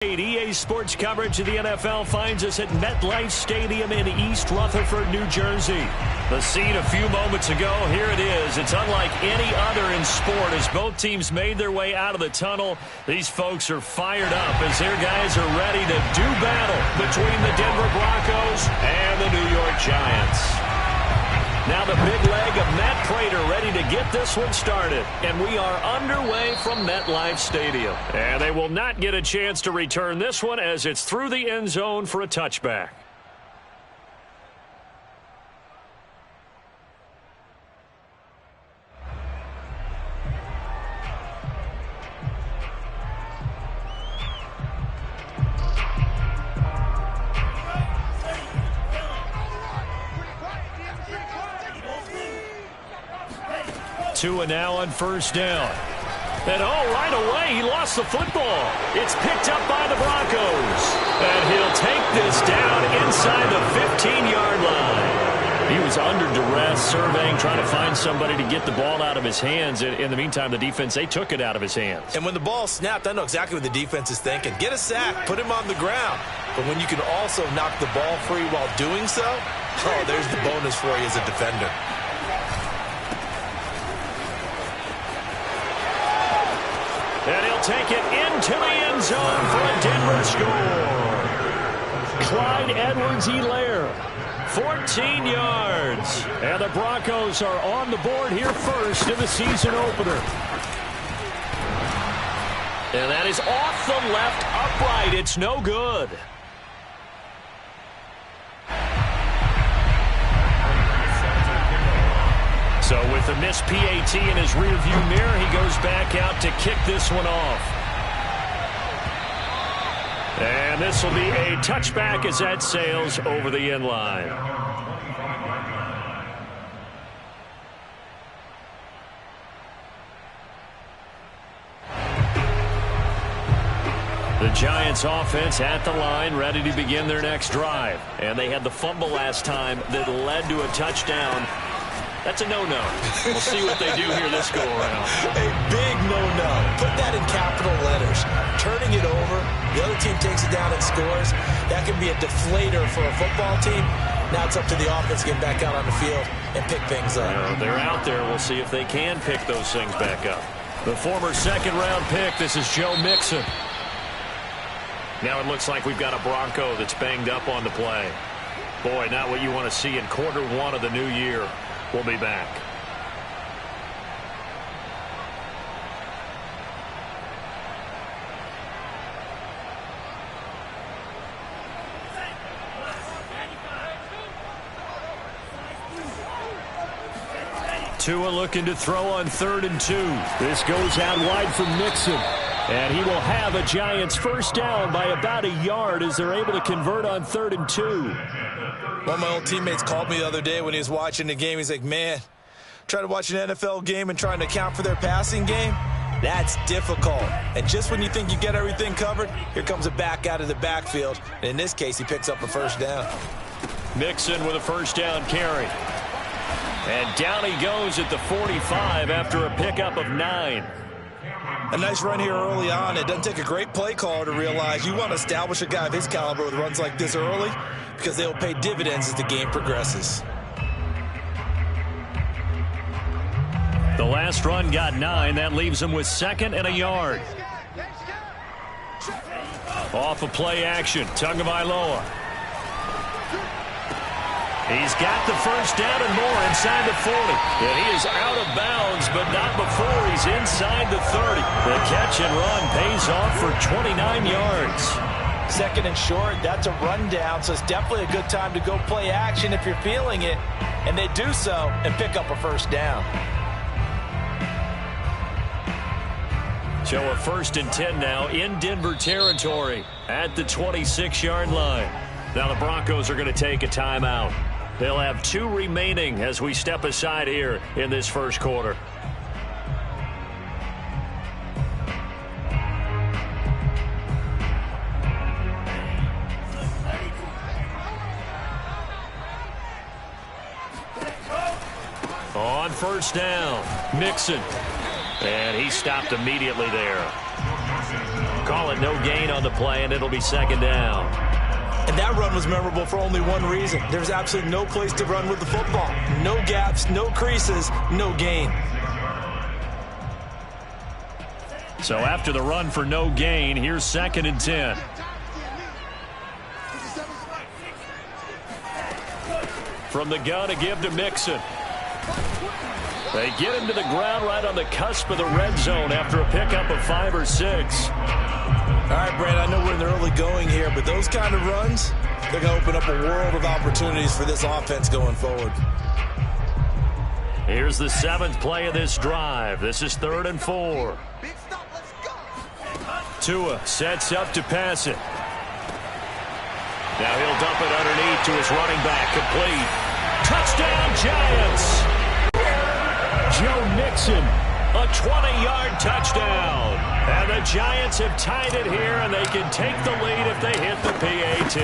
EA Sports coverage of the NFL finds us at MetLife Stadium in East Rutherford, New Jersey. The scene a few moments ago, here it is. It's unlike any other in sport as both teams made their way out of the tunnel. These folks are fired up as their guys are ready to do battle between the Denver Broncos and the New York Giants. Now the big leg of Matt Prater ready to get this one started. And we are underway from MetLife Stadium. And they will not get a chance to return this one as it's through the end zone for a touchback. Tua now on first down. And right away, he lost the football. It's picked up by the Broncos. And he'll take this down inside the 15-yard line. He was under duress, surveying, trying to find somebody to get the ball out of his hands. In the meantime, the defense, they took it out of his hands. And when the ball snapped, I know exactly what the defense is thinking. Get a sack, put him on the ground. But when you can also knock the ball free while doing so, there's the bonus for you as a defender. And he'll take it into the end zone for a Denver score. Clyde Edwards-Helaire, 14 yards. And the Broncos are on the board here first in the season opener. And that is off the left upright. It's no good. So with a missed PAT in his rearview mirror, he goes back out to kick this one off. And this will be a touchback as that sails over the end line. The Giants offense at the line, ready to begin their next drive. And they had the fumble last time that led to a touchdown. That's a no-no. We'll see what they do here this go-around. A big no-no. Put that in capital letters. Turning it over, the other team takes it down and scores. That can be a deflator for a football team. Now it's up to the offense to get back out on the field and pick things up. They're out there. We'll see if they can pick those things back up. The former second-round pick, this is Joe Mixon. Now it looks like we've got a Bronco that's banged up on the play. Boy, not what you want to see in quarter one of the new year. We'll be back. Tua looking to throw on 3rd and 2. This goes out wide for Mixon. And he will have a Giants first down by about a yard as they're able to convert on 3rd and 2. One of my old teammates called me the other day when he was watching the game. He's like, man, trying to watch an NFL game and trying to account for their passing game, that's difficult. And just when you think you get everything covered, here comes a back out of the backfield. And in this case, he picks up a first down. Mixon with a first down carry. And down he goes at the 45 after a pickup of 9. A nice run here early on. It doesn't take a great play caller to realize you want to establish a guy of his caliber with runs like this early because they'll pay dividends as the game progresses. The last run got 9. That leaves him with 2nd and a yard. Off of play action. Tagovailoa. He's got the first down and more inside the 40. And he is out of bounds, but not before he's inside the 30. The catch and run pays off for 29 yards. 2nd and short, that's a rundown, so it's definitely a good time to go play action if you're feeling it. And they do so and pick up a first down. So a 1st and 10 now in Denver territory at the 26-yard line. Now the Broncos are going to take a timeout. They'll have 2 remaining as we step aside here in this first quarter. On first down, Mixon. And he stopped immediately there. call it no gain on the play, and it'll be second down. And that run was memorable for only one reason. There's absolutely no place to run with the football. No gaps, no creases, no gain. So after the run for no gain, here's 2nd and 10. From the gun to give to Mixon. They get him to the ground right on the cusp of the red zone after a pickup of 5 or 6. All right, Brandon, I know we're in the early going here, but those kind of runs, they're going to open up a world of opportunities for this offense going forward. Here's the 7th play of this drive. This is 3rd and 4. Tua sets up to pass it. Now he'll dump it underneath to his running back. Complete. Touchdown, Giants! Joe Mixon, a 20-yard touchdown. And the Giants have tied it here, and they can take the lead if they hit the PAT.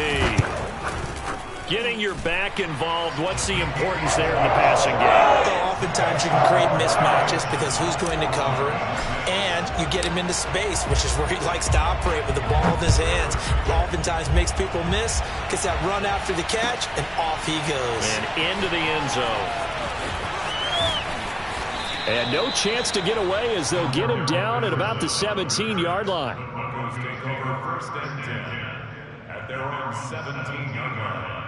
Getting your back involved, what's the importance there in the passing game? Well, oftentimes you can create mismatches because who's going to cover it, and you get him into space, which is where he likes to operate with the ball in his hands. Oftentimes makes people miss, gets that run after the catch, and off he goes. And into the end zone. And no chance to get away as they'll get him down at about the 17-yard line. Broncos take over 1st and 10 at their own 17-yard line.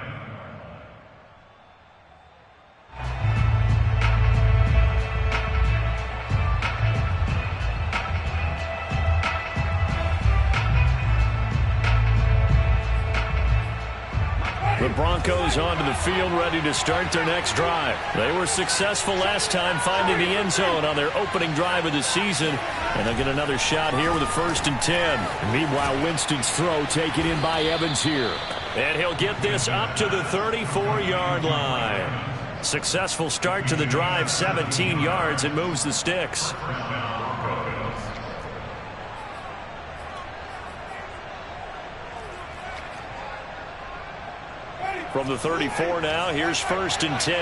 The Broncos onto the field, ready to start their next drive. They were successful last time finding the end zone on their opening drive of the season, and they'll get another shot here with a 1st and 10. Meanwhile, Winston's throw taken in by Evans here. And he'll get this up to the 34-yard line. Successful start to the drive, 17 yards, and moves the sticks. From the 34 now, here's 1st and 10.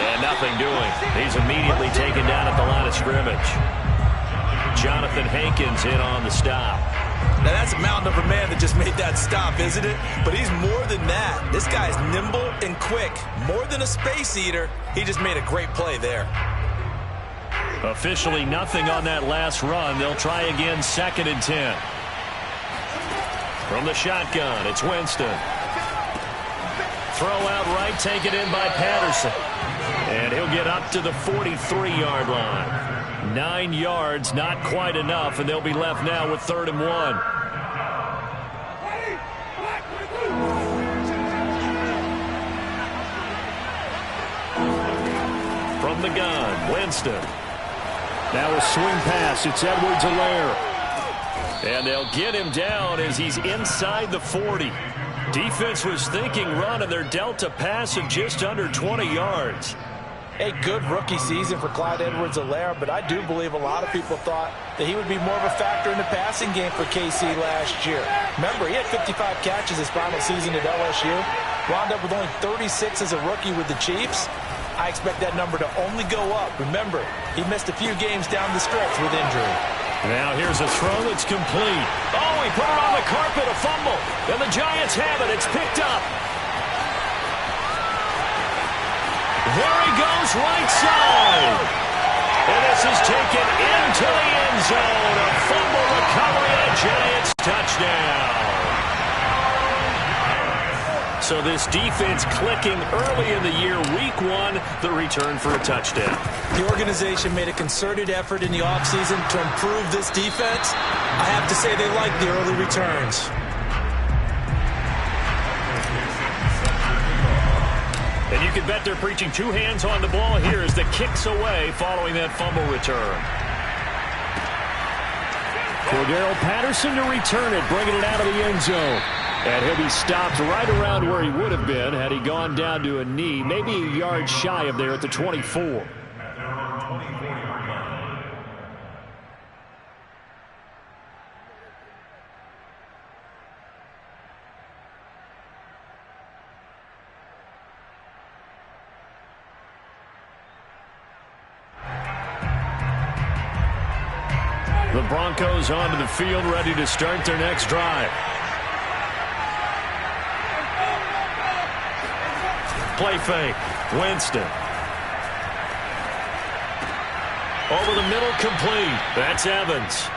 And nothing doing. He's immediately taken down at the line of scrimmage. Jonathan Hankins in on the stop. Now that's a mountain of a man that just made that stop, isn't it? But he's more than that. This guy's nimble and quick. More than a space eater, he just made a great play there. Officially nothing on that last run. They'll try again, 2nd and 10. From the shotgun, it's Winston. Throw out right, taken in by Patterson. And he'll get up to the 43-yard line. 9 yards, not quite enough, and they'll be left now with 3rd and 1. From the gun, Winston. Now a swing pass. It's Edwards-Helaire. And they'll get him down as he's inside the 40. Defense was thinking run, and they're dealt a pass of just under 20 yards. A good rookie season for Clyde Edwards-Helaire, but I do believe a lot of people thought that he would be more of a factor in the passing game for KC last year. Remember, he had 55 catches his final season at LSU. Wound up with only 36 as a rookie with the Chiefs. I expect that number to only go up. Remember, he missed a few games down the stretch with injury. Now here's a throw that's complete. Oh, he put it on the carpet, a fumble. And the Giants have it. It's picked up. There he goes, right side. And this is taken into the end zone. A fumble recovery and a Giants touchdown. So this defense clicking early in the year, week 1, the return for a touchdown. The organization made a concerted effort in the offseason to improve this defense. I have to say they like the early returns. And you can bet they're preaching 2 hands on the ball here as the kick's away following that fumble return. Cordero Patterson to return it, bringing it out of the end zone. And he'll be stopped right around where he would have been had he gone down to a knee, maybe a yard shy of there at the 24. The Broncos onto the field, ready to start their next drive. Play fake. Winston. Over the middle, complete. That's Evans.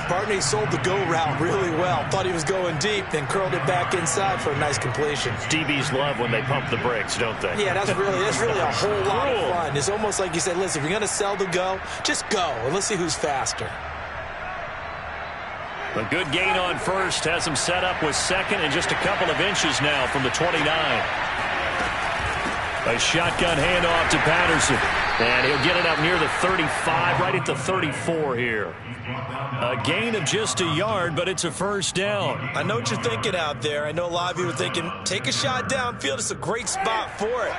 Partner, he sold the go route really well. Thought he was going deep, then curled it back inside for a nice completion. DBs love when they pump the brakes, don't they? Yeah, that's really a whole lot of fun. It's almost like you said, listen, if you're going to sell the go, just go, and let's see who's faster. A good gain on first has him set up with second and just a couple of inches now from the 29. A shotgun handoff to Patterson. And he'll get it up near the 35, right at the 34 here. A gain of just a yard, but it's a first down. I know what you're thinking out there. I know a lot of you are thinking, take a shot downfield. It's a great spot for it.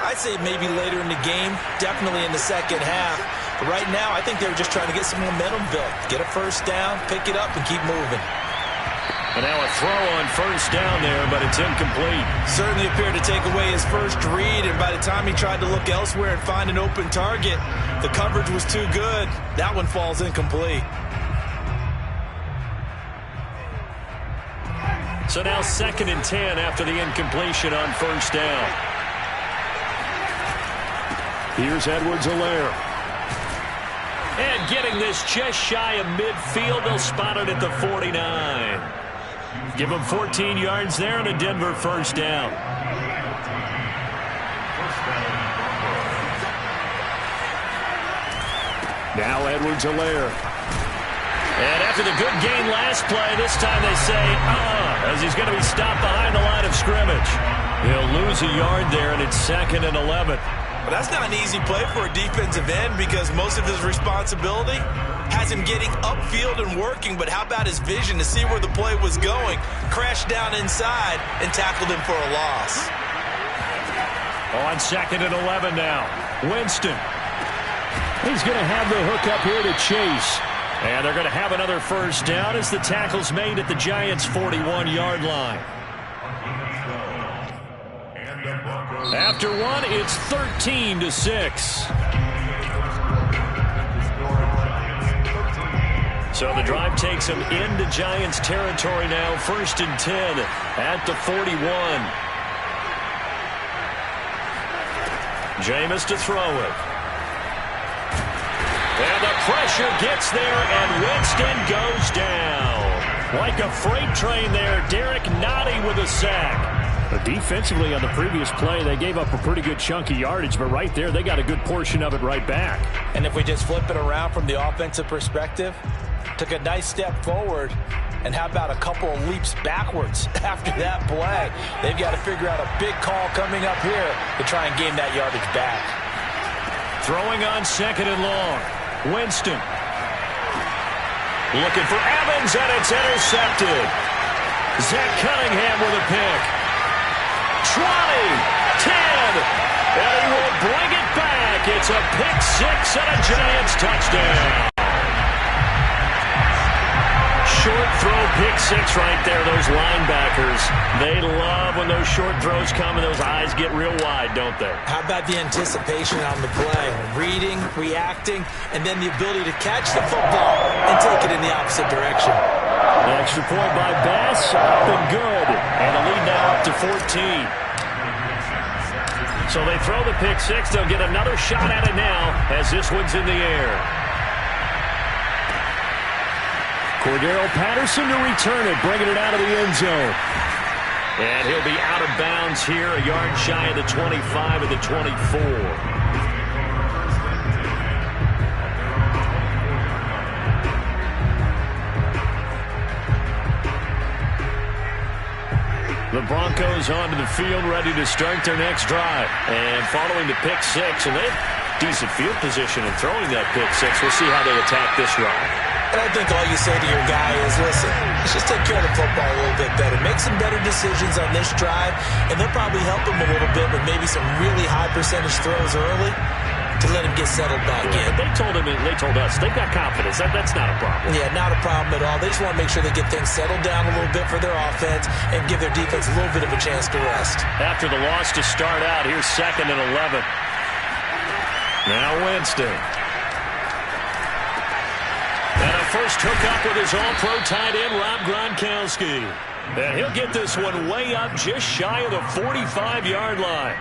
I'd say maybe later in the game, definitely in the second half. But right now, I think they were just trying to get some momentum built. Get a first down, pick it up, and keep moving. And now a throw on first down there, but it's incomplete. Certainly appeared to take away his first read, and by the time he tried to look elsewhere and find an open target, the coverage was too good. That one falls incomplete. So now 2nd and 10 after the incompletion on first down. Here's Edwards-Helaire. And getting this just shy of midfield, they'll spot it at the 49. Give him 14 yards there and a Denver first down. Now Edwards-Helaire. And after the good gain last play, this time they say, as he's going to be stopped behind the line of scrimmage. He'll lose a yard there, and it's 2nd and 11. But that's not an easy play for a defensive end because most of his responsibility has him getting upfield and working, but how about his vision to see where the play was going, crashed down inside, and tackled him for a loss. On 2nd and 11 now. Winston. He's going to have the hook up here to Chase. And they're going to have another first down as the tackle's made at the Giants' 41-yard line. After one, it's 13-6. So the drive takes him into Giants territory now. 1st and 10 at the 41. Jameis to throw it. And the pressure gets there, and Winston goes down. Like a freight train there, Derek Nottie with a sack. But defensively on the previous play, they gave up a pretty good chunk of yardage, but right there, they got a good portion of it right back. And if we just flip it around from the offensive perspective, took a nice step forward, and how about a couple of leaps backwards after that play? They've got to figure out a big call coming up here to try and gain that yardage back. Throwing on 2nd and long. Winston. Looking for Evans, and it's intercepted. Zach Cunningham with a pick. 20, 10, and he will bring it back. It's a pick six and a Giants touchdown. Short throw, pick six right there. Those linebackers, they love when those short throws come and those eyes get real wide, don't they? How about the anticipation on the play? Reading, reacting, and then the ability to catch the football and take it in the opposite direction. An extra point by Bass, up and good. And the lead now up to 14. So they throw the pick six. They'll get another shot at it now as this one's in the air. Cordero Patterson to return it, bringing it out of the end zone. And he'll be out of bounds here, a yard shy of the 25 of the 24. The Broncos onto the field, ready to start their next drive. And following the pick six, and they have decent field position in throwing that pick six. We'll see how they attack this ride. And I think all you say to your guy is, listen, let's just take care of the football a little bit better. Make some better decisions on this drive, and they'll probably help him a little bit with maybe some really high percentage throws early to let him get settled back in. They told him, they told us, they've got confidence. That's not a problem. Yeah, not a problem at all. They just want to make sure they get things settled down a little bit for their offense and give their defense a little bit of a chance to rest. After the loss to start out, here's 2nd and 11. Now Winston. first hookup with his all-pro tight end, Rob Gronkowski. And he'll get this one way up just shy of the 45-yard line.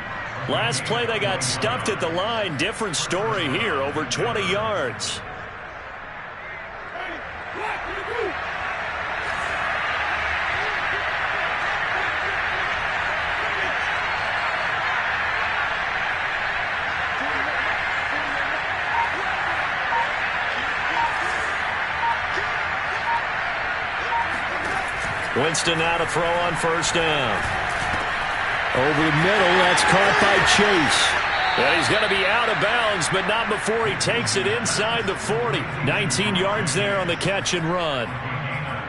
Last play, they got stuffed at the line. Different story here, over 20 yards. Winston now to throw on first down. Over the middle, that's caught by Chase. And he's going to be out of bounds, but not before he takes it inside the 40. 19 yards there on the catch and run.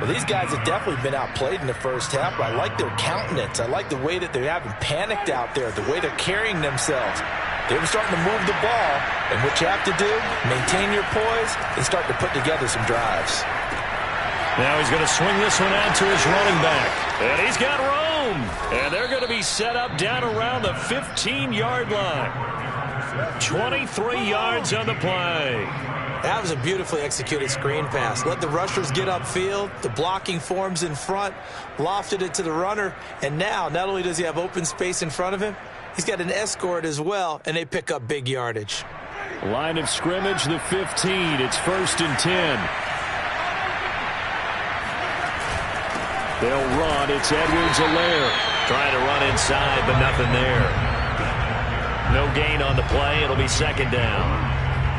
Well, these guys have definitely been outplayed in the first half, but I like their countenance. I like the way that they haven't panicked out there, the way they're carrying themselves. They're starting to move the ball, and what you have to do, maintain your poise and start to put together some drives. Now he's going to swing this one out to his running back. And he's got room. And they're going to be set up down around the 15-yard line. 23 yards on the play. That was a beautifully executed screen pass. Let the rushers get upfield. The blocking forms in front. Lofted it to the runner. And now, not only does he have open space in front of him, he's got an escort as well, and they pick up big yardage. Line of scrimmage, the 15. It's 1st and 10. They'll run. It's Edwards-Helaire trying to run inside, but nothing there. No gain on the play. It'll be 2nd down.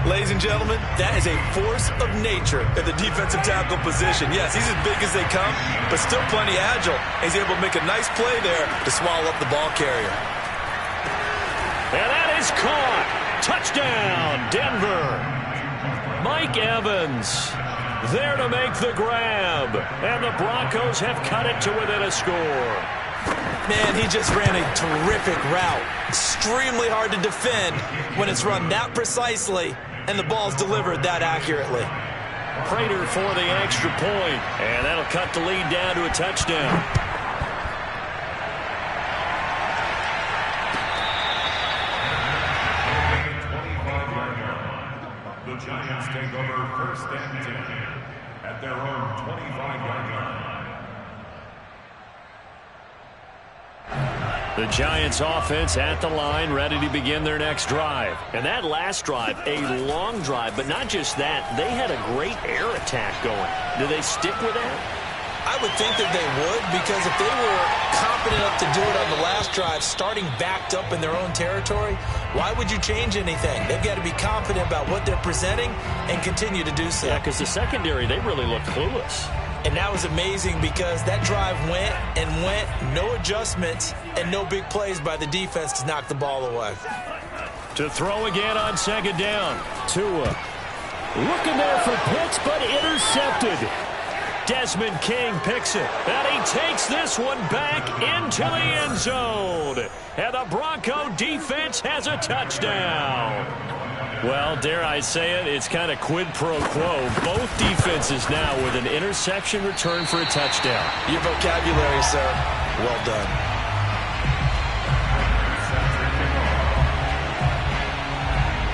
Ladies and gentlemen, that is a force of nature at the defensive tackle position. Yes, he's as big as they come, but still plenty agile. He's able to make a nice play there to swallow up the ball carrier. And that is caught. Touchdown, Denver. Mike Evans there to make the grab. And the Broncos have cut it to within a score. Man, he just ran a terrific route. Extremely hard to defend when it's run that precisely and the ball's delivered that accurately. Prater for the extra point. And that'll cut the lead down to a touchdown. The Giants take over 1st and 10 at their own 25-yard line. The Giants offense at the line, ready to begin their next drive. And that last drive, a long drive, but not just that. They had a great air attack going. Do they stick with that? I would think that they would, because if they were confident enough to do it on the last drive, starting backed up in their own territory, why would you change anything? They've got to be confident about what they're presenting and continue to do so. Yeah, because the secondary, they really looked clueless. And that was amazing because that drive went and went, no adjustments, and no big plays by the defense to knock the ball away. To throw again on 2nd down. Tua looking there for Pitts, but intercepted. Desmond King picks it, and he takes this one back into the end zone. And the Bronco defense has a touchdown. Well, dare I say it, it's kind of quid pro quo. Both defenses now with an interception return for a touchdown. Your vocabulary, sir. Well done.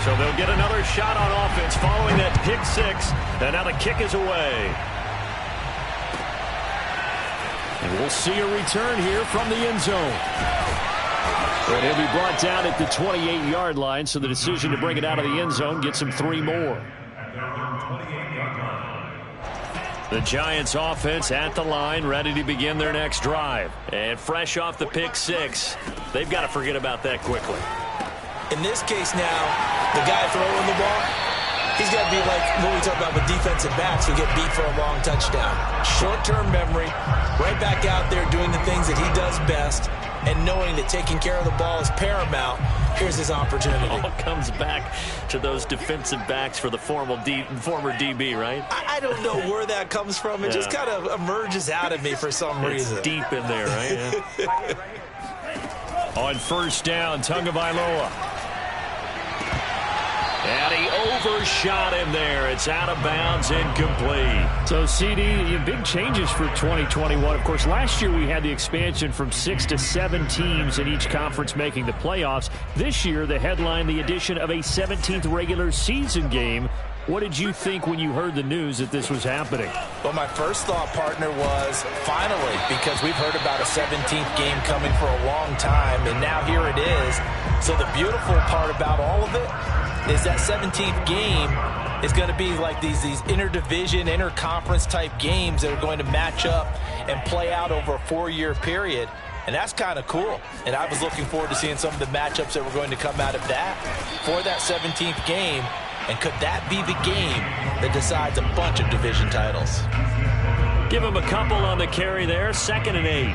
So they'll get another shot on offense following that pick 6. And now the kick is away. And we'll see a return here from the end zone. And he'll be brought down at the 28-yard line, so the decision to bring it out of the end zone gets him 3 more. The Giants offense at the line, ready to begin their next drive. And fresh off the pick 6, they've got to forget about that quickly. In this case now, the guy throwing the ball, he's got to be like what we talk about with defensive backs who get beat for a long touchdown. Short-term memory, right back out there doing the things that he does best, and knowing that taking care of the ball is paramount. Here's his opportunity. It all comes back to those defensive backs for the former DB, right? I don't know where that comes from. It just kind of emerges out of me for some reason. It's deep in there, right? Yeah. On 1st down, Tagovailoa. And he overshot him there. It's out of bounds, incomplete. So, CD, big changes for 2021. Of course, last year we had the expansion from 6 to 7 teams in each conference making the playoffs. This year, the headline, the addition of a 17th regular season game What did you think when you heard the news that this was happening? Well, my first thought, partner, was finally, because we've heard about a 17th game coming for a long time, and now here it is. So the beautiful part about all of it is that 17th game is going to be like these interdivision, interconference type games that are going to match up and play out over a 4-year period. And that's kind of cool. And I was looking forward to seeing some of the matchups that were going to come out of that for that 17th game. And could that be the game that decides a bunch of division titles? Give him a couple on the carry there. 2nd and 8.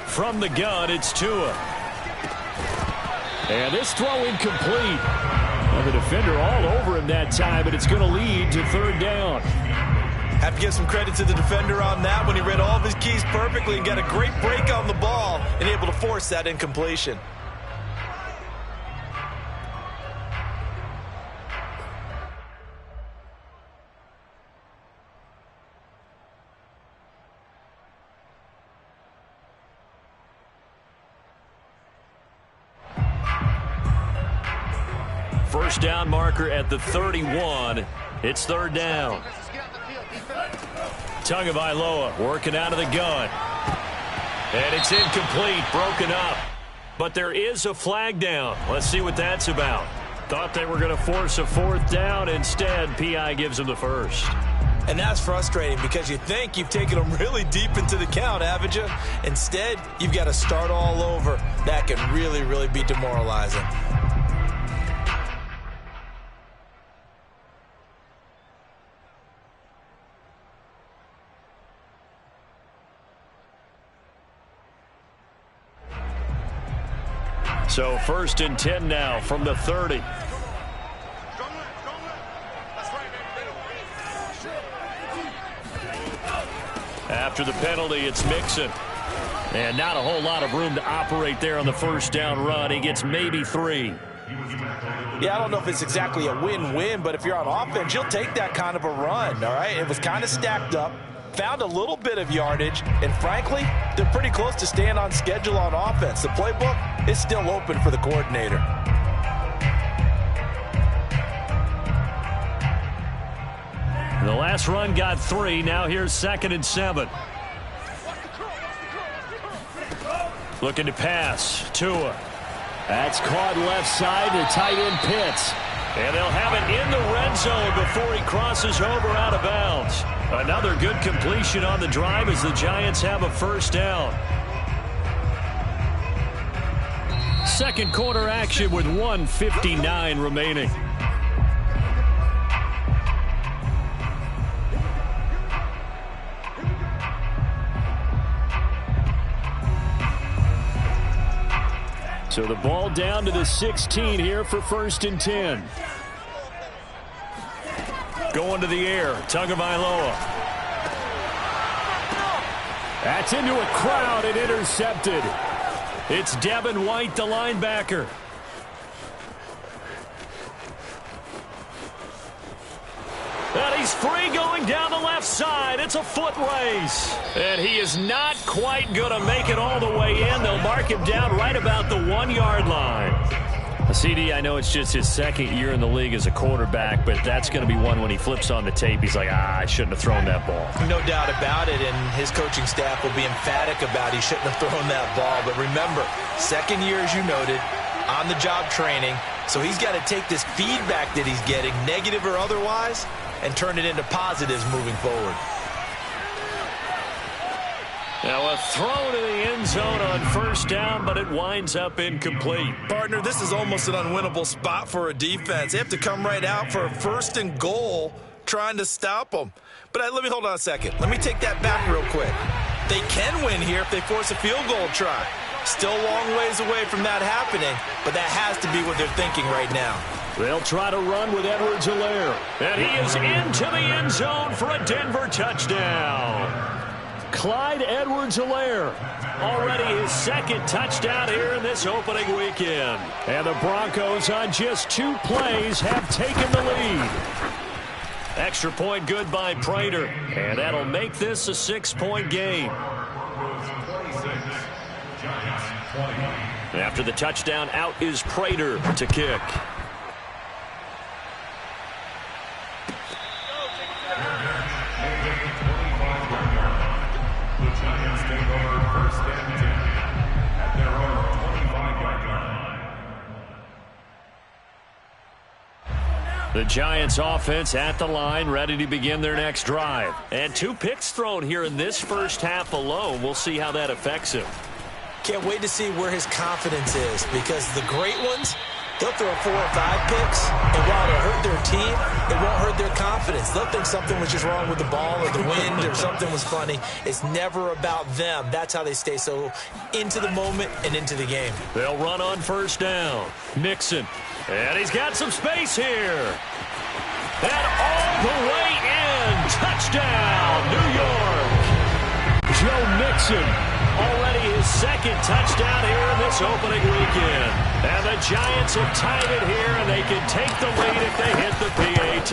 From the gun, it's Tua. And this throw incomplete. Well, the defender all over him that time, but it's going to lead to 3rd down. Have to give some credit to the defender on that when he read all of his keys perfectly and got a great break on the ball and able to force that incompletion. First down marker at the 31. It's 3rd down. Tagovailoa working out of the gun. And it's incomplete, broken up. But there is a flag down. Let's see what that's about. Thought they were going to force a 4th down. Instead, P.I. gives them the first. And that's frustrating because you think you've taken them really deep into the count, haven't you? Instead, you've got to start all over. That can really, really be demoralizing. So 1st and 10 now from the 30. After the penalty, it's Mixon. And not a whole lot of room to operate there on the 1st down run. He gets maybe 3. Yeah, I don't know if it's exactly a win-win, but if you're on offense, you'll take that kind of a run, all right? It was kind of stacked up. Found a little bit of yardage, and frankly, they're pretty close to staying on schedule on offense. The playbook is still open for the coordinator. The last run got 3. Now here's 2nd and 7. Looking to pass. Tua. That's caught left side to tight end Pitts. And they'll have it in the red zone before he crosses over out of bounds. Another good completion on the drive as the Giants have a 1st down. 2nd quarter action with 1:59 remaining. So the ball down to the 16 here for 1st and 10. Going to the air, Tagovailoa. That's into a crowd and intercepted. It's Devin White, the linebacker. And he's free going down the left side. It's a foot race. And he is not quite going to make it all the way in. They'll mark him down right about the 1-yard line. CD, I know it's just his 2nd year in the league as a quarterback, but that's going to be one when he flips on the tape. He's like, I shouldn't have thrown that ball. No doubt about it, and his coaching staff will be emphatic about he shouldn't have thrown that ball. But remember, 2nd year, as you noted, on-the-job training, so he's got to take this feedback that he's getting, negative or otherwise, and turn it into positives moving forward. Now a throw to the end zone on 1st down, but it winds up incomplete. Partner, this is almost an unwinnable spot for a defense. They have to come right out for a 1st and goal trying to stop them. But let me hold on a second. Let me take that back real quick. They can win here if they force a field goal try. Still a long ways away from that happening, but that has to be what they're thinking right now. They'll try to run with Edwards-Helaire. And he is into the end zone for a Denver touchdown. Clyde Edwards-Helaire, already his 2nd touchdown here in this opening weekend. And the Broncos on just 2 plays have taken the lead. extra point good by Prater. And that'll make this a 6-point game. After the touchdown, out is Prater to kick. The Giants take over first and 10 at their own 25-yard line. The Giants offense at the line, ready to begin their next drive. And 2 picks thrown here in this first half alone. We'll see how that affects him. Can't wait to see where his confidence is, because the great ones, they'll throw 4 or 5 picks, and while it'll hurt their team, it won't hurt their confidence. They'll think something was just wrong with the ball or the wind or something was funny. It's never about them. That's how they stay so into the moment and into the game. They'll run on first down. Mixon. And he's got some space here. And all the way in. Touchdown, New York. Joe Mixon. Already his 2nd touchdown here in this opening weekend. And the Giants have tied it here, and they can take the lead if they hit the PAT.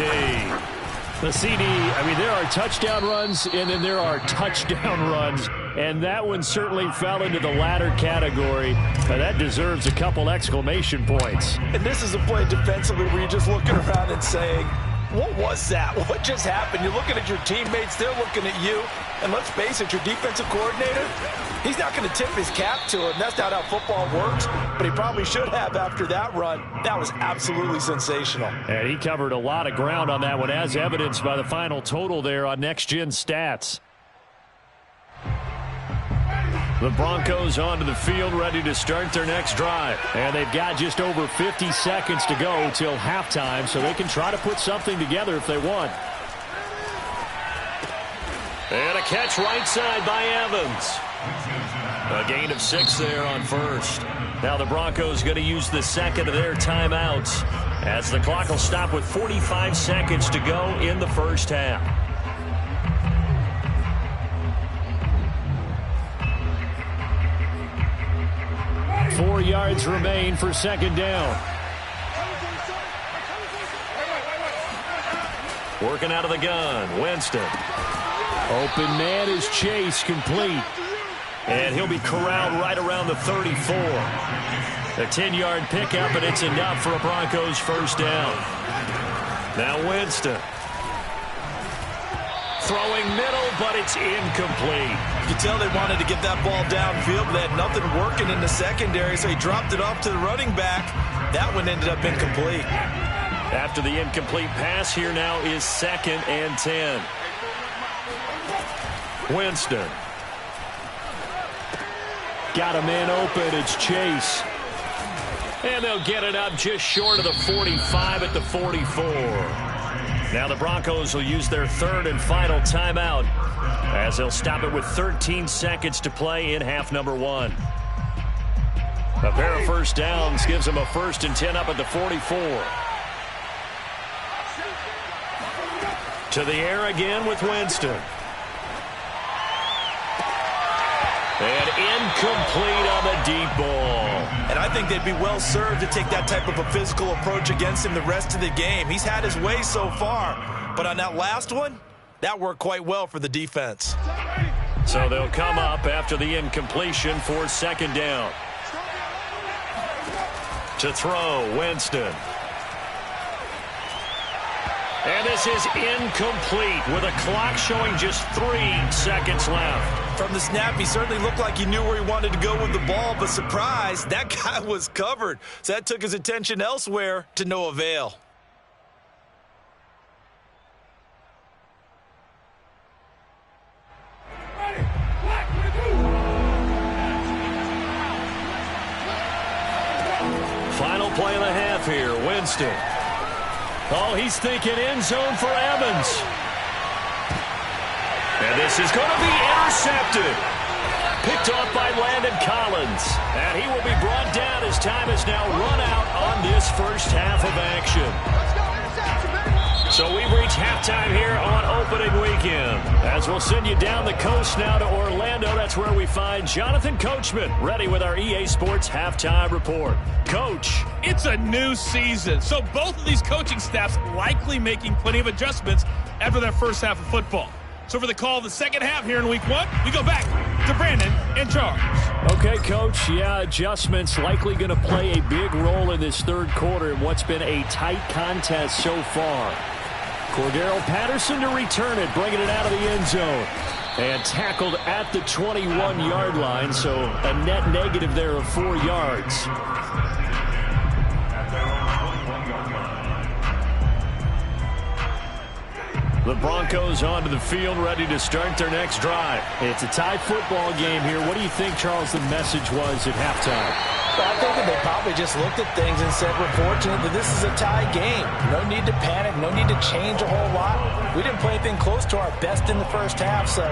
The CD, I mean, there are touchdown runs, and then there are touchdown runs. And that one certainly fell into the latter category. That deserves a couple exclamation points. And this is a play defensively where you're just looking around and saying, what was that? What just happened? You're looking at your teammates. They're looking at you. And let's face it, your defensive coordinator, he's not going to tip his cap to him. That's not how football works. But he probably should have after that run. That was absolutely sensational. And he covered a lot of ground on that one, as evidenced by the final total there on Next Gen Stats. The Broncos onto the field, ready to start their next drive. And they've got just over 50 seconds to go till halftime, so they can try to put something together if they want. And a catch right side by Evans. A gain of 6 there on first. Now the Broncos going to use the 2nd of their timeouts, as the clock will stop with 45 seconds to go in the first half. Four yards remain for 2nd down. Working out of the gun, Winston. Open man is Chase, complete. And he'll be corralled right around the 34. A 10-yard pickup, and it's enough for a Broncos first down. Now Winston. Throwing middle, but it's incomplete. You can tell they wanted to get that ball downfield, but they had nothing working in the secondary, so he dropped it off to the running back. That one ended up incomplete. After the incomplete pass, here now is 2nd and 10. Winston. Got a man open. It's Chase. And they'll get it up just short of the 45 at the 44. Now the Broncos will use their 3rd and final timeout, as they'll stop it with 13 seconds to play in half number 1. A pair of first downs gives them a 1st and 10 up at the 44. To the air again with Winston. And incomplete on the deep ball. And I think they'd be well served to take that type of a physical approach against him the rest of the game. He's had his way so far, but on that last one, that worked quite well for the defense. So they'll come up after the incompletion for 2nd down. To throw, Winston. And this is incomplete with a clock showing just 3 seconds left. From the snap, he certainly looked like he knew where he wanted to go with the ball, but surprise, that guy was covered. So that took his attention elsewhere to no avail. Final play of the half here, Winston. Oh, he's thinking end zone for Evans. And this is going to be intercepted. Picked off by Landon Collins. And he will be brought down as time has now run out on this first half of action. So we've reached College halftime here on opening weekend. As we'll send you down the coast now to Orlando, that's where we find Jonathan Coachman ready with our EA Sports halftime report. Coach. It's a new season, so both of these coaching staffs likely making plenty of adjustments after their first half of football. So for the call of the second half here in week 1, we go back to Brandon in charge. Okay, Coach. Yeah, adjustments likely going to play a big role in this third quarter in what's been a tight contest so far. Cordero Patterson to return it, bringing it out of the end zone. And tackled at the 21-yard line, so a net negative there of 4 yards. The Broncos onto the field, ready to start their next drive. It's a tie football game here. What do you think, Charles, the message was at halftime? Well, I think that they probably just looked at things and said, we're fortunate that this is a tie game. No need to panic. No need to change a whole lot. We didn't play anything close to our best in the first half, so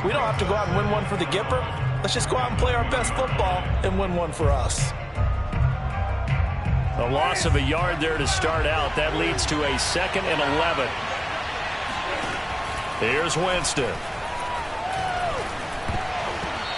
we don't have to go out and win one for the Gipper. Let's just go out and play our best football and win one for us. A loss of a yard there to start out. That leads to a 2nd and 11. Here's Winston.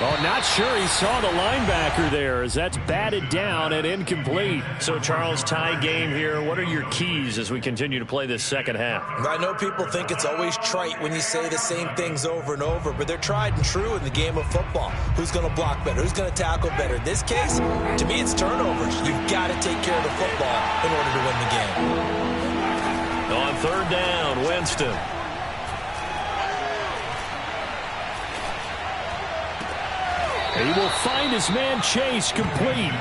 Oh, not sure he saw the linebacker there as that's batted down and incomplete. So, Charles, tie game here. What are your keys as we continue to play this second half? I know people think it's always trite when you say the same things over and over, but they're tried and true in the game of football. Who's going to block better? Who's going to tackle better? In this case, to me, it's turnovers. You've got to take care of the football in order to win the game. On 3rd down, Winston. He will find his man Chase complete.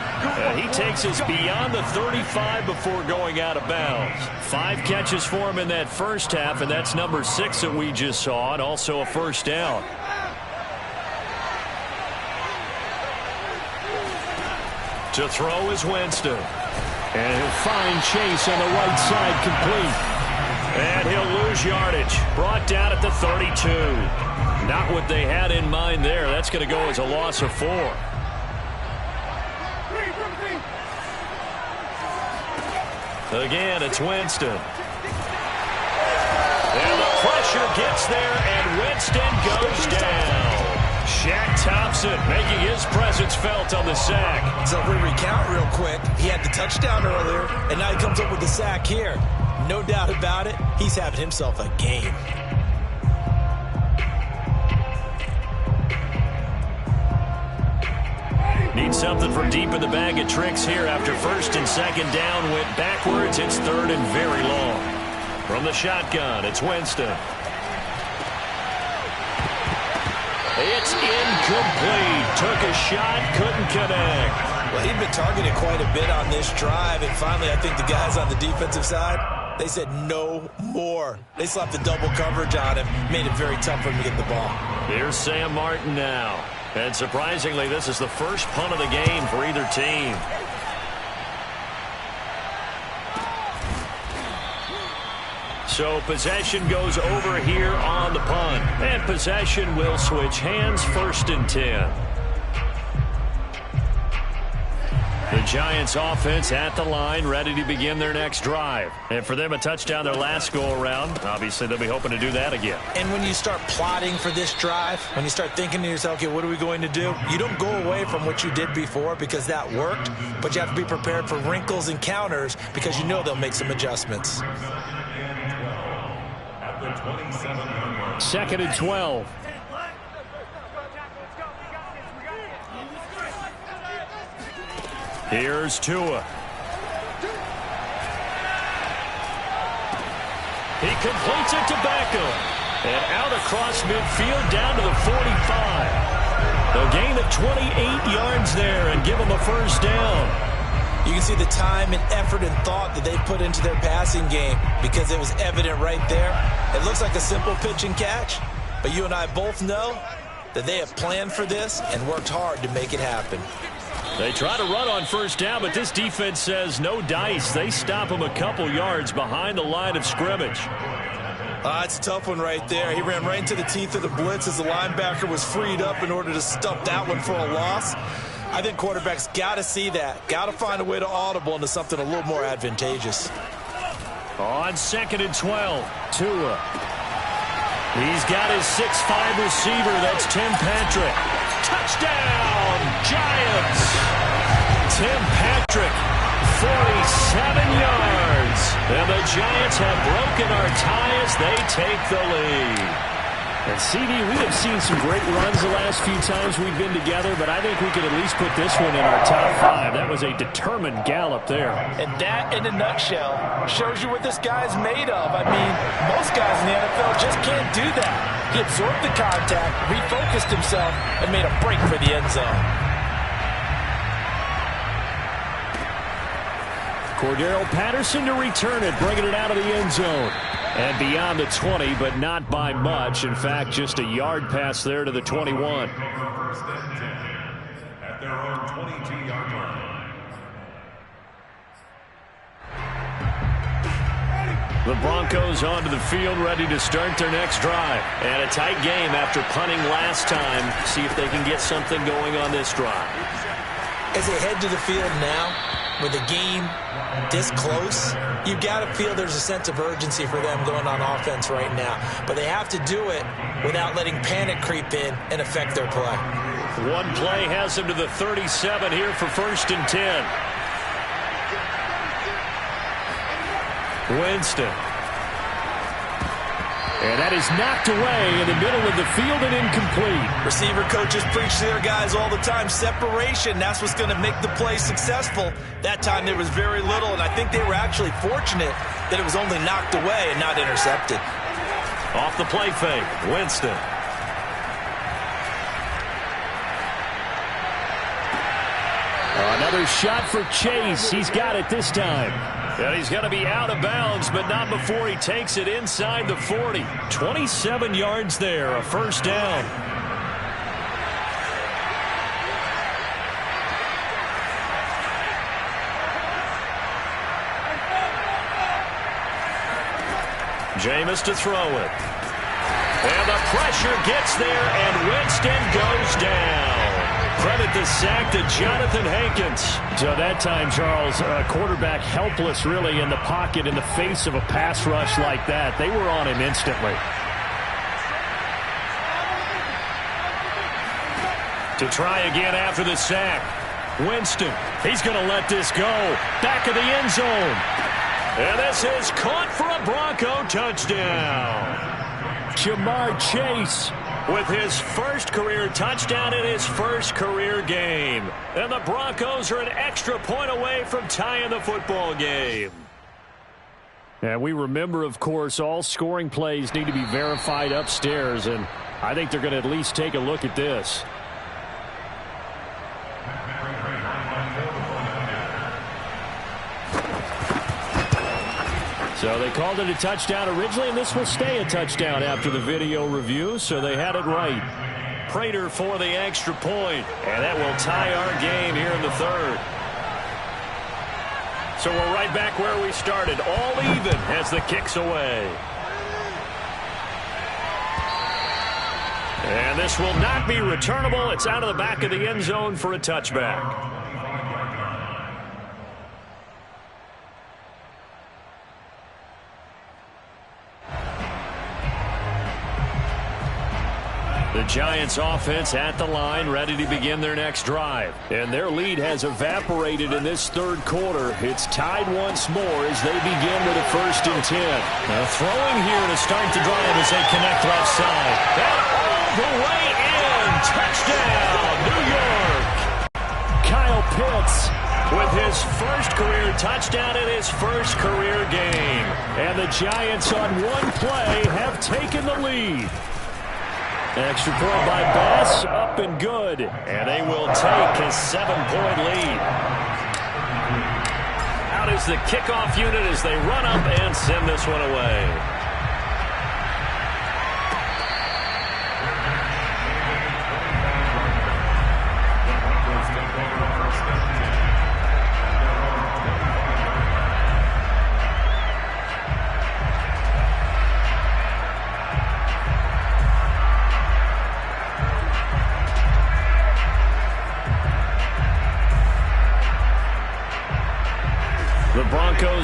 He takes us beyond the 35 before going out of bounds. 5 catches for him in that first half, and that's number 6 that we just saw, and also a first down. To throw is Winston. And he'll find Chase on the right side complete. And he'll lose yardage. Brought down at the 32. Not what they had in mind there. That's going to go as a loss of 4. Again, it's Winston. And the pressure gets there, and Winston goes down. Shaq Thompson making his presence felt on the sack. So if we recount real quick, he had the touchdown earlier, and now he comes up with the sack here. No doubt about it, he's having himself a game. Need something from deep in the bag of tricks here after 1st and 2nd down. Went backwards. It's 3rd and very long. From the shotgun, it's Winston. It's incomplete. Took a shot, couldn't connect. Well, he'd been targeted quite a bit on this drive, and finally I think the guys on the defensive side, they said no more. They slapped the double coverage on him, made it very tough for him to get the ball. Here's Sam Martin now. And surprisingly, this is the first punt of the game for either team. So possession goes over here on the punt. And possession will switch hands, 1st and 10. The Giants offense at the line, ready to begin their next drive. And for them, a touchdown their last go-around. Obviously, they'll be hoping to do that again. And when you start plotting for this drive, when you start thinking to yourself, okay, what are we going to do? You don't go away from what you did before because that worked, but you have to be prepared for wrinkles and counters because you know they'll make some adjustments. 2nd and 12. Here's Tua. He completes it to Beckham. And out across midfield down to the 45. A gain of 28 yards there and give him a first down. You can see the time and effort and thought that they put into their passing game because it was evident right there. It looks like a simple pitch and catch, but you and I both know that they have planned for this and worked hard to make it happen. They try to run on first down, but this defense says no dice. They stop him a couple yards behind the line of scrimmage. It's a tough one right there. He ran right into the teeth of the blitz as the linebacker was freed up in order to stuff that one for a loss. I think quarterbacks got to see that, got to find a way to audible into something a little more advantageous. On 2nd and 12, Tua. He's got his 6'5" receiver. That's Tim Patrick. Touchdown, Giants. Tim Patrick, 47 yards. And the Giants have broken our tie as they take the lead. And CD, we have seen some great runs the last few times we've been together, but I think we could at least put this one in our top 5. That was a determined gallop there. And that, in a nutshell, shows you what this guy's made of. I mean, most guys in the NFL just can't do that. He absorbed the contact, refocused himself, and made a break for the end zone. Cordero Patterson to return it, bringing it out of the end zone. And beyond the 20, but not by much. In fact, just a yard pass there to the 21. First and 10 at their own 22-yard line. The Broncos onto the field, ready to start their next drive. And a tight game after punting last time. See if they can get something going on this drive. As they head to the field now, with the game this close, you've got to feel there's a sense of urgency for them going on offense right now. But they have to do it without letting panic creep in and affect their play. One play has them to the 37 here for 1st and 10. Winston. And that is knocked away in the middle of the field and incomplete. Receiver coaches preach to their guys all the time. Separation, that's what's going to make the play successful. That time there was very little, and I think they were actually fortunate that it was only knocked away and not intercepted. Off the play fake, Winston. Another shot for Chase. He's got it this time. And he's going to be out of bounds, but not before he takes it inside the 40. 27 yards there, a first down. Jameis to throw it. And the pressure gets there, and Winston goes down. Credit the sack to Jonathan Hankins. So that time, Charles, a quarterback helpless really in the pocket in the face of a pass rush like that. They were on him instantly. To try again after the sack. Winston, he's going to let this go. Back of the end zone. And this is caught for a Bronco touchdown. Jamar Chase with his first career touchdown in his first career game. And the Broncos are an extra point away from tying the football game. And we remember, of course, all scoring plays need to be verified upstairs, and I think they're going to at least take a look at this. So they called it a touchdown originally, and this will stay a touchdown after the video review, so they had it right. Prater for the extra point, and that will tie our game here in the third. So we're right back where we started, all even as the kick's away. And this will not be returnable. It's out of the back of the end zone for a touchback. The Giants offense at the line, ready to begin their next drive. And their lead has evaporated in this third quarter. It's tied once more as they begin with a 1st and 10. Now throwing here to start the drive as they connect left side. And all the way in. Touchdown, New York. Kyle Pitts with his first career touchdown in his first career game. And the Giants on one play have taken the lead. Extra point by Bass, up and good. And they will take a 7-point lead. Out is the kickoff unit as they run up and send this one away.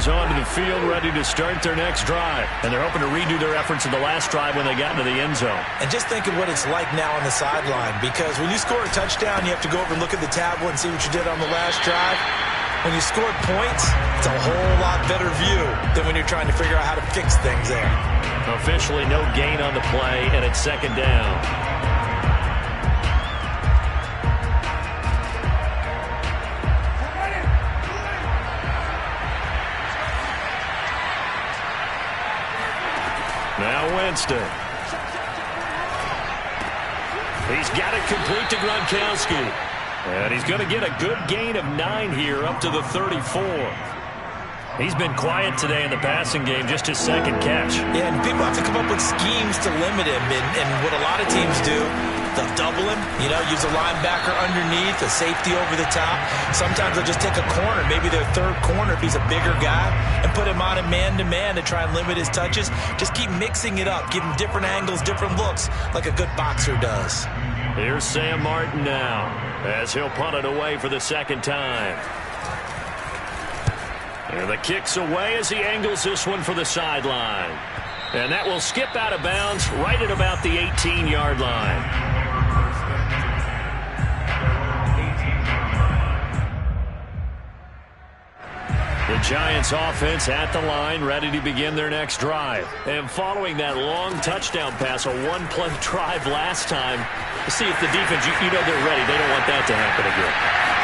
Broncos onto the field, ready to start their next drive. And they're hoping to redo their efforts in the last drive when they got into the end zone. And just think of what it's like now on the sideline, because when you score a touchdown, you have to go over and look at the tablet and see what you did on the last drive. When you scored points, it's a whole lot better view than when you're trying to figure out how to fix things there. Officially no gain on the play, and it's second down. Now Winston. He's got it complete to Gronkowski. And he's going to get a good gain of 9 here up to the 34. He's been quiet today in the passing game, just his second catch. Yeah, and people have to come up with schemes to limit him. And what a lot of teams do, they'll double him, use a linebacker underneath, a safety over the top. Sometimes they'll just take a corner, maybe their third corner if he's a bigger guy, and put him on a man-to-man to try and limit his touches. Just keep mixing it up, give him different angles, different looks, like a good boxer does. Here's Sam Martin now, as he'll punt it away for the second time. And the kick's away as he angles this one for the sideline. And that will skip out of bounds right at about the 18-yard line. The Giants offense at the line, ready to begin their next drive. And following that long touchdown pass, a one-play drive last time, to see if the defense, you know they're ready. They don't want that to happen again.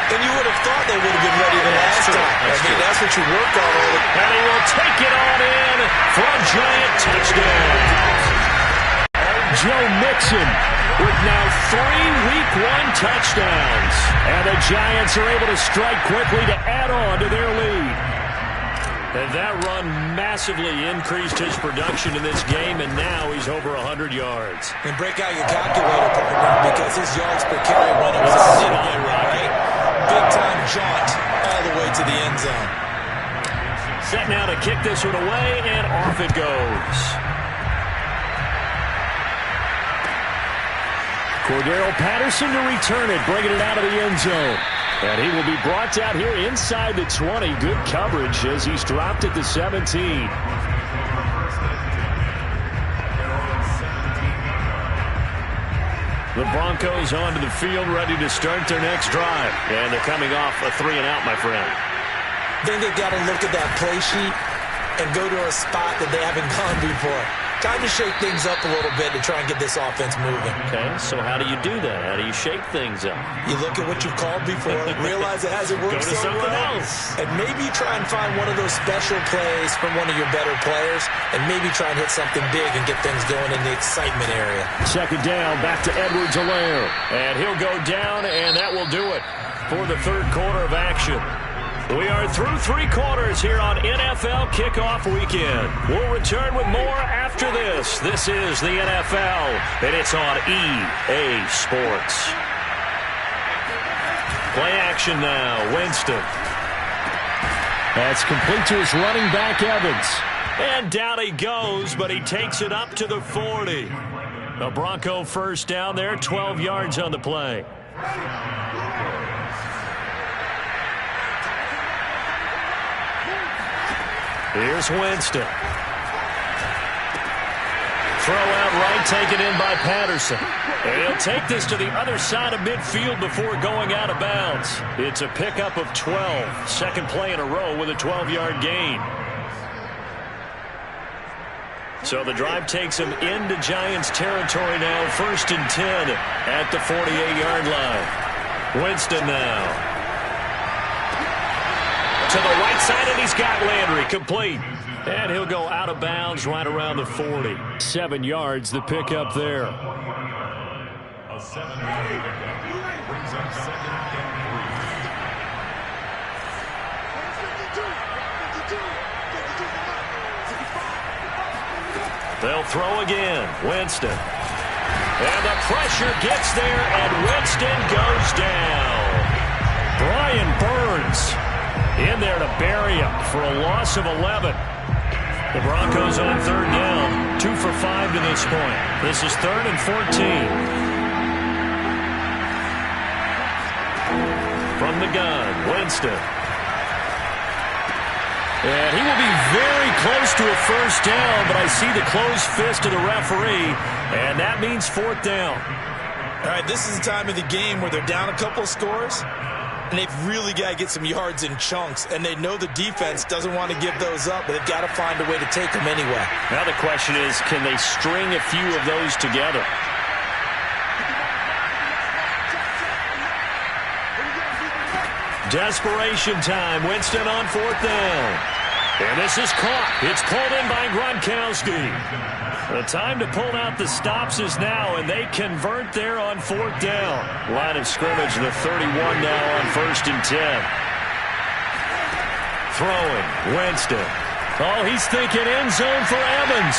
And you would have thought they would have been ready the last time. That's what you work on all the time. And he will take it on in for a Giant touchdown. Joe Mixon with now 3 Week 1 touchdowns. And the Giants are able to strike quickly to add on to their lead. And that run massively increased his production in this game, and now he's over 100 yards. And break out your calculator, partner, because his yards per carry run was significant, right? Big-time jaunt all the way to the end zone. Set now to kick this one away, and off it goes. Cordero Patterson to return it, bringing it out of the end zone. And he will be brought out here inside the 20. Good coverage as he's dropped at the 17. The Broncos onto the field, ready to start their next drive. And they're coming off a 3-and-out, my friend. Then they've got to look at that play sheet and go to a spot that they haven't gone before. Time to shake things up a little bit to try and get this offense moving. Okay, so how do you do that? How do you shake things up? You look at what you've called before, realize it hasn't worked so well, and maybe try and find one of those special plays from one of your better players, and maybe try and hit something big and get things going in the excitement area. Second down, back to Edwards-Helaire. And he'll go down, and that will do it for the third quarter of action. We are through 3 quarters here on NFL Kickoff Weekend. We'll return with more after this. This is the NFL, and it's on EA Sports. Play action now. Winston. That's complete to his running back, Evans. And down he goes, but he takes it up to the 40. A Bronco first down there, 12 yards on the play. Here's Winston. Throw out right, taken in by Patterson. And he'll take this to the other side of midfield before going out of bounds. It's a pickup of 12. Second play in a row with a 12-yard gain. So the drive takes him into Giants territory now. 1st and 10 at the 48-yard line. Winston now. To the right side, and he's got Landry complete. And he'll go out of bounds right around the 40. 7 yards, the pickup there. A 7-yard pickup brings up 2nd and 3. They'll throw again. Winston. And the pressure gets there, and Winston goes down. Brian Burns in there to bury him for a loss of 11. The Broncos on 3rd down, 2 for 5 to this point. This is 3rd and 14. From the gun, Winston. And he will be very close to a first down, but I see the closed fist of the referee, and that means fourth down. All right, this is the time of the game where they're down a couple scores, and they've really got to get some yards in chunks, and they know the defense doesn't want to give those up, but they've got to find a way to take them anyway. Now the question is, can they string a few of those together? Desperation time. Winston on fourth down. And this is caught. It's pulled in by Gronkowski. The time to pull out the stops is now, and they convert there on fourth down. Line of scrimmage, the 31 now on 1st and 10. Throwing, Winston. Oh, he's thinking end zone for Evans.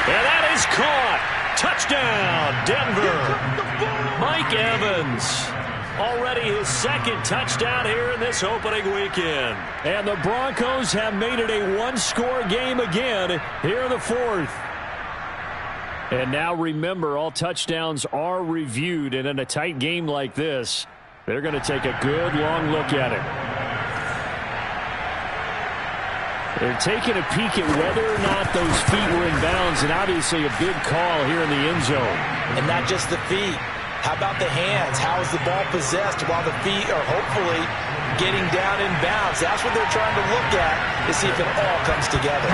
And that is caught. Touchdown, Denver. Mike Evans. Already his second touchdown here in this opening weekend. And the Broncos have made it a one-score game again here in the fourth. And now remember, all touchdowns are reviewed, and in a tight game like this, they're going to take a good long look at it. They're taking a peek at whether or not those feet were in bounds, and obviously a big call here in the end zone. And not just the feet. How about the hands? How is the ball possessed while the feet are hopefully getting down in bounds? That's what they're trying to look at to see if it all comes together.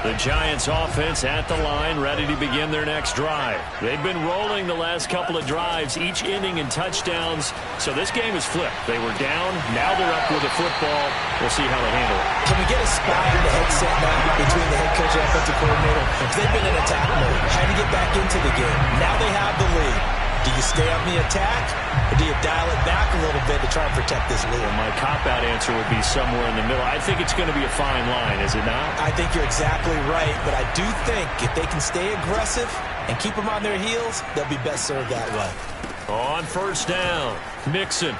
The Giants offense at the line, ready to begin their next drive. They've been rolling the last couple of drives, each ending in touchdowns. So this game is flipped. They were down, now they're up with the football. We'll see how they handle it. Can we get a spy in the headset now between the head coach and offensive coordinator? They've been in attack mode, trying to get back into the game. Now they have the lead. Do you stay on the attack, or do you dial it back a little bit to try and protect this lead? Well, my cop-out answer would be somewhere in the middle. I think it's going to be a fine line, is it not? I think you're exactly right, but I do think if they can stay aggressive and keep them on their heels, they'll be best served that way. On first down, Mixon.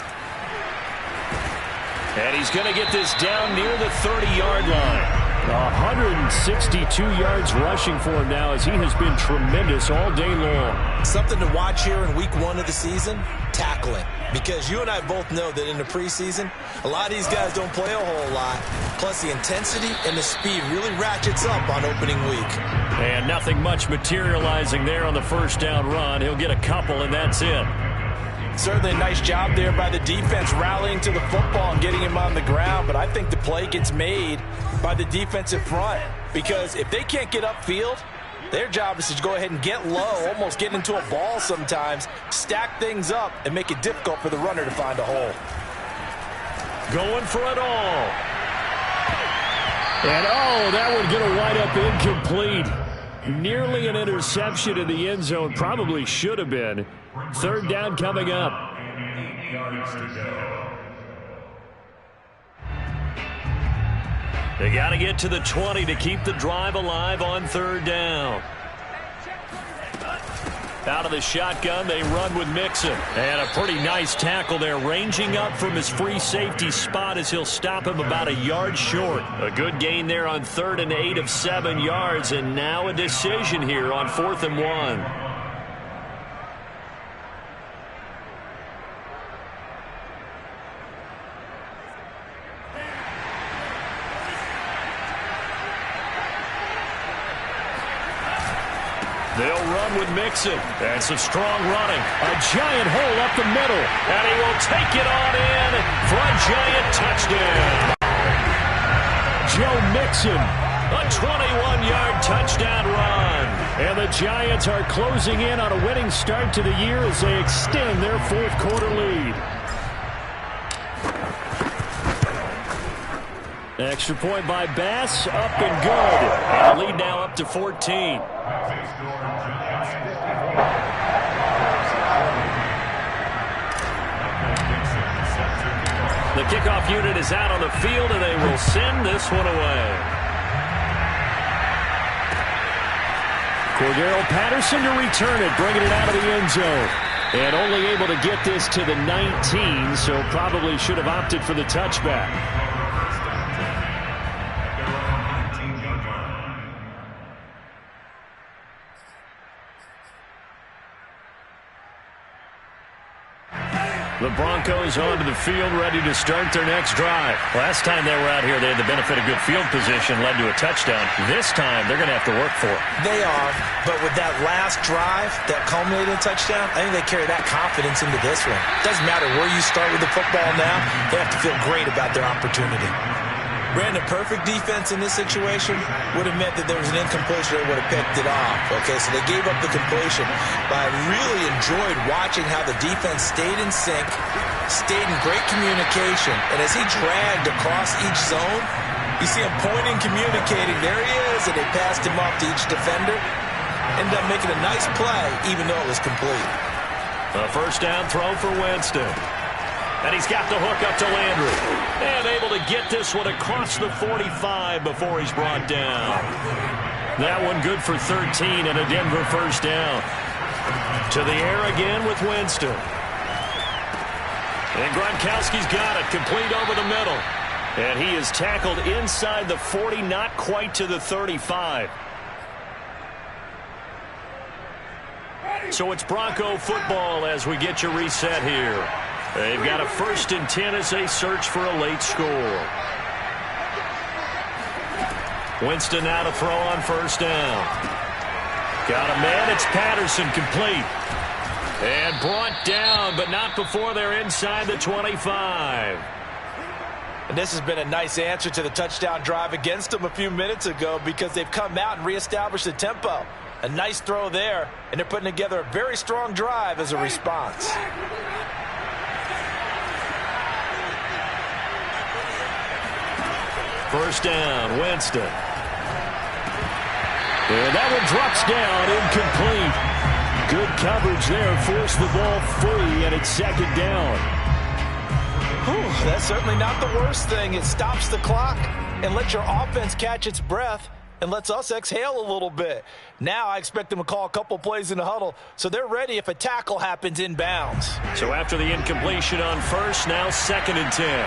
And he's going to get this down near the 30-yard line. 162 yards rushing for him now as he has been tremendous all day long. Something to watch here in week 1 of the season, tackling. Because you and I both know that in the preseason, a lot of these guys don't play a whole lot. Plus the intensity and the speed really ratchets up on opening week. And nothing much materializing there on the first down run. He'll get a couple, and that's it. Certainly a nice job there by the defense rallying to the football and getting him on the ground, but I think the play gets made by the defensive front because if they can't get upfield, their job is to go ahead and get low, almost get into a ball sometimes, stack things up, and make it difficult for the runner to find a hole. Going for it all. And, oh, that one going to wind up incomplete. Nearly an interception in the end zone. Probably should have been. Third down coming up. 8 yards to go. They got to get to the 20 to keep the drive alive on third down. Out of the shotgun, they run with Mixon. And a pretty nice tackle there, ranging up from his free safety spot as he'll stop him about a yard short. A good gain there on 3rd and 8 of 7 yards, and now a decision here on 4th and 1. They'll run with Mixon. And some strong running. A giant hole up the middle. And he will take it on in for a giant touchdown. Joe Mixon, a 21-yard touchdown run. And the Giants are closing in on a winning start to the year as they extend their fourth quarter lead. Extra point by Bass, up and good. And the lead now up to 14. The kickoff unit is out on the field, and they will send this one away. Cordero Patterson to return it, bringing it out of the end zone. And only able to get this to the 19, so probably should have opted for the touchback. The Broncos onto the field, ready to start their next drive. Last time they were out here, they had the benefit of good field position, led to a touchdown. This time, they're going to have to work for it. They are, but with that last drive that culminated in a touchdown, I think they carry that confidence into this one. Doesn't matter where you start with the football now, they have to feel great about their opportunity. Brandon, perfect defense in this situation would have meant that there was an incompletion. They would have picked it off. Okay, so they gave up the completion. But I really enjoyed watching how the defense stayed in sync, stayed in great communication. And as he dragged across each zone, you see him pointing, communicating. There he is, and they passed him off to each defender. Ended up making a nice play, even though it was complete. A first down throw for Winston. And he's got the hook up to Landry. And able to get this one across the 45 before he's brought down. That one good for 13 and a Denver first down. To the air again with Winston. And Gronkowski's got it, complete over the middle. And he is tackled inside the 40, not quite to the 35. So it's Bronco football as we get you reset here. They've got a 1st and 10 as they search for a late score. Winston now to throw on first down. Got a man, it's Patterson, complete. And brought down, but not before they're inside the 25. And this has been a nice answer to the touchdown drive against them a few minutes ago because they've come out and reestablished the tempo. A nice throw there, and they're putting together a very strong drive as a response. First down, Winston. And that one drops down, incomplete. Good coverage there, forced the ball free, and it's second down. Whew, that's certainly not the worst thing. It stops the clock and lets your offense catch its breath and lets us exhale a little bit. Now I expect them to call a couple plays in the huddle, so they're ready if a tackle happens inbounds. So after the incompletion on first, now 2nd and 10.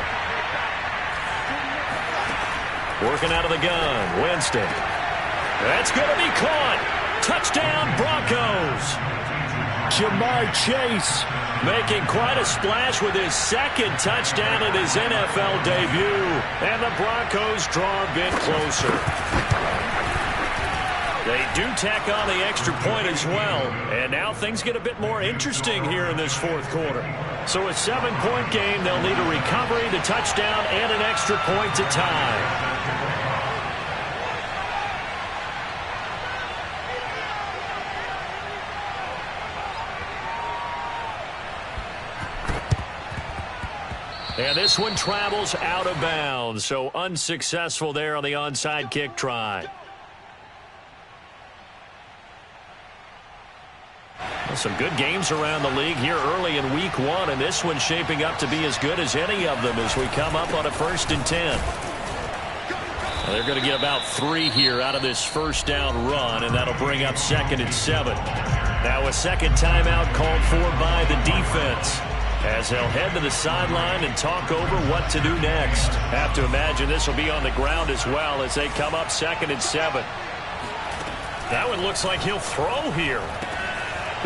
Working out of the gun, Winston. That's going to be caught. Touchdown, Broncos. Jamar Chase making quite a splash with his 2nd touchdown in his NFL debut. And the Broncos draw a bit closer. They do tack on the extra point as well. And now things get a bit more interesting here in this 4th quarter. So a 7-point game, they'll need a recovery, the touchdown, and an extra point to tie. And this one travels out of bounds, so unsuccessful there on the onside kick try. Well, some good games around the league here early in week 1, and this one's shaping up to be as good as any of them as we come up on a 1st and 10. Well, they're going to get about 3 here out of this first down run, and that'll bring up 2nd and 7. Now a second timeout called for by the defense, as they'll head to the sideline and talk over what to do next. Have to imagine this will be on the ground as well as they come up 2nd and 7. That one looks like he'll throw here.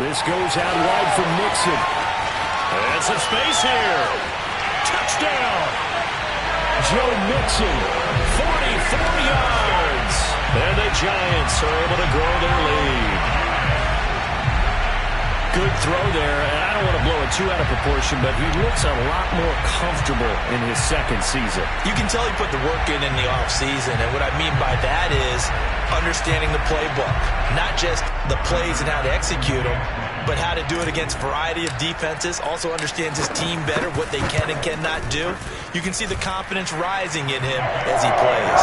This goes out wide from Mixon. And some space here. Touchdown. Joe Mixon, 44 yards. And the Giants are able to grow their lead. Good throw there, and I don't want to blow it too out of proportion, but he looks a lot more comfortable in his 2nd season. You can tell he put the work in the offseason, and what I mean by that is understanding the playbook. Not just the plays and how to execute them, but how to do it against a variety of defenses. Also understands his team better, what they can and cannot do. You can see the confidence rising in him as he plays.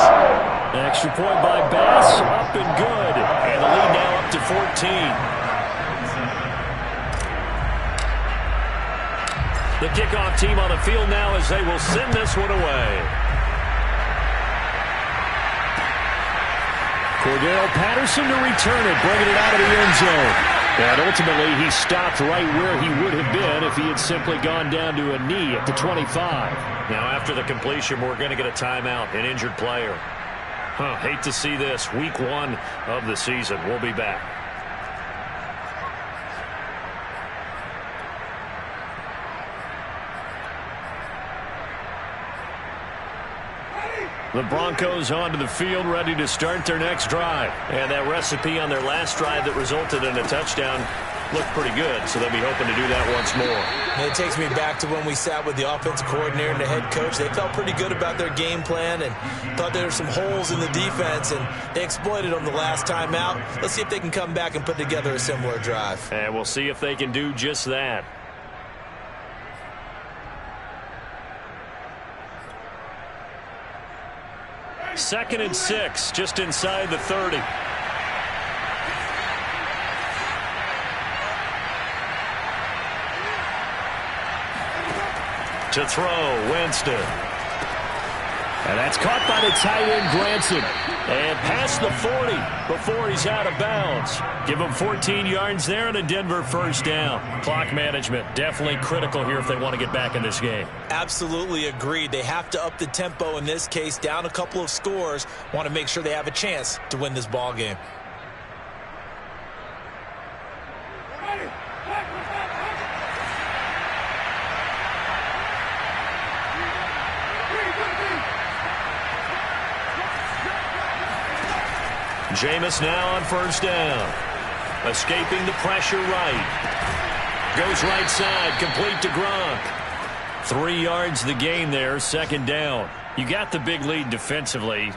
An extra point by Bass, up and good. And the lead now up to 14. The kickoff team on the field now as they will send this one away. Cordero Patterson to return it, bringing it out of the end zone. And ultimately, he stopped right where he would have been if he had simply gone down to a knee at the 25. Now, after the completion, we're going to get a timeout, an injured player. Hate to see this. Week 1 of the season. We'll be back. The Broncos onto the field, ready to start their next drive. And that recipe on their last drive that resulted in a touchdown looked pretty good, so they'll be hoping to do that once more. And it takes me back to when we sat with the offensive coordinator and the head coach. They felt pretty good about their game plan and thought there were some holes in the defense, and they exploited them the last time out. Let's see if they can come back and put together a similar drive. And we'll see if they can do just that. Second and 6, just inside the 30. To throw, Winston. And that's caught by the tight end, Granson. And past the 40 before he's out of bounds. Give him 14 yards there and a Denver first down. Clock management definitely critical here if they want to get back in this game. Absolutely agreed. They have to up the tempo in this case, down a couple of scores. Want to make sure they have a chance to win this ball game. Jameis now on first down. Escaping the pressure right. Goes right side, complete to Gronk. 3 yards the gain there, second down. You got the big lead defensively.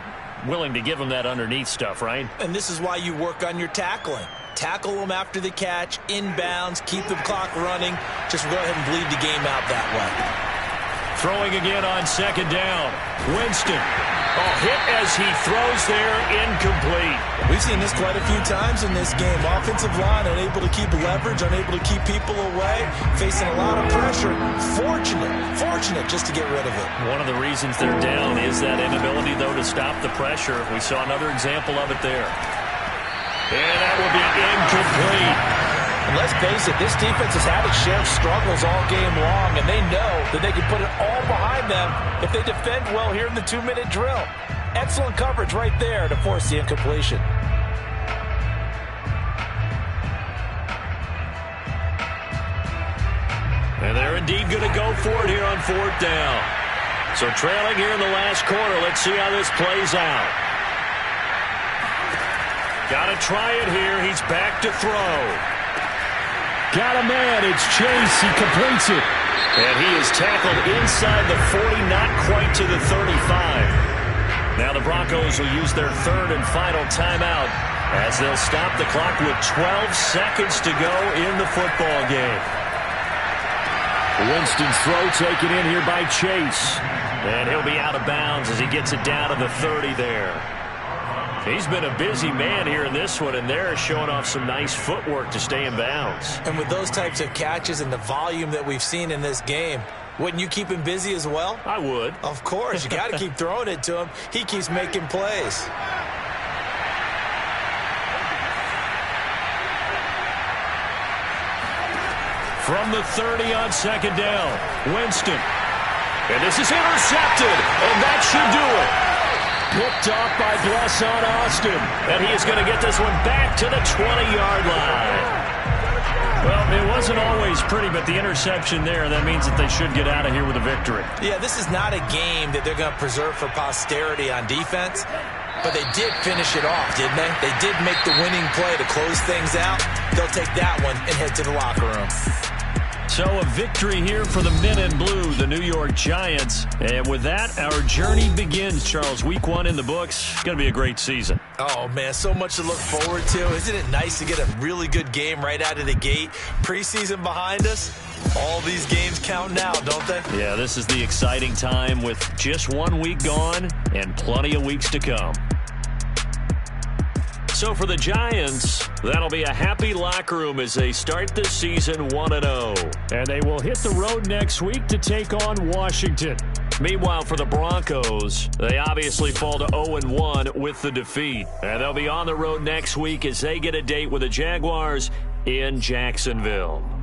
Willing to give them that underneath stuff, right? And this is why you work on your tackling. Tackle them after the catch, inbounds, keep the clock running. Just go ahead and bleed the game out that way. Throwing again on second down. Winston. Hit as he throws there, incomplete. We've seen this quite a few times in this game. Offensive line unable to keep leverage, unable to keep people away, facing a lot of pressure. Fortunate just to get rid of it. One of the reasons they're down is that inability, though, to stop the pressure. We saw another example of it there. And that will be incomplete. And let's face it, this defense has had its share of struggles all game long, and they know that they can put it all behind them if they defend well here in the 2-minute drill. Excellent coverage right there to force the incompletion. And they're indeed going to go for it here on fourth down. So trailing here in the last quarter, let's see how this plays out. Got to try it here. He's back to throw. Got a man. It's Chase. He completes it. And he is tackled inside the 40, not quite to the 35. Now the Broncos will use their third and final timeout as they'll stop the clock with 12 seconds to go in the football game. Winston's throw taken in here by Chase. And he'll be out of bounds as he gets it down to the 30 there. He's been a busy man here in this one, and they're showing off some nice footwork to stay in bounds. And with those types of catches and the volume that we've seen in this game, wouldn't you keep him busy as well? I would. Of course. You got to keep throwing it to him. He keeps making plays. From the 30 on second down, Winston. And this is intercepted, and that should do it. Picked off by Blesson Austin. And he is going to get this one back to the 20-yard line. Well, it wasn't always pretty, but the interception there, that means that they should get out of here with a victory. Yeah, this is not a game that they're going to preserve for posterity on defense, but they did finish it off, didn't they? They did make the winning play to close things out. They'll take that one and head to the locker room. So a victory here for the men in blue, the New York Giants. And with that, our journey begins, Charles. Week 1 in the books. It's going to be a great season. Oh, man, so much to look forward to. Isn't it nice to get a really good game right out of the gate? Preseason behind us. All these games count now, don't they? Yeah, this is the exciting time with just 1 week gone and plenty of weeks to come. So for the Giants, that'll be a happy locker room as they start this season 1-0. And they will hit the road next week to take on Washington. Meanwhile, for the Broncos, they obviously fall to 0-1 with the defeat. And they'll be on the road next week as they get a date with the Jaguars in Jacksonville.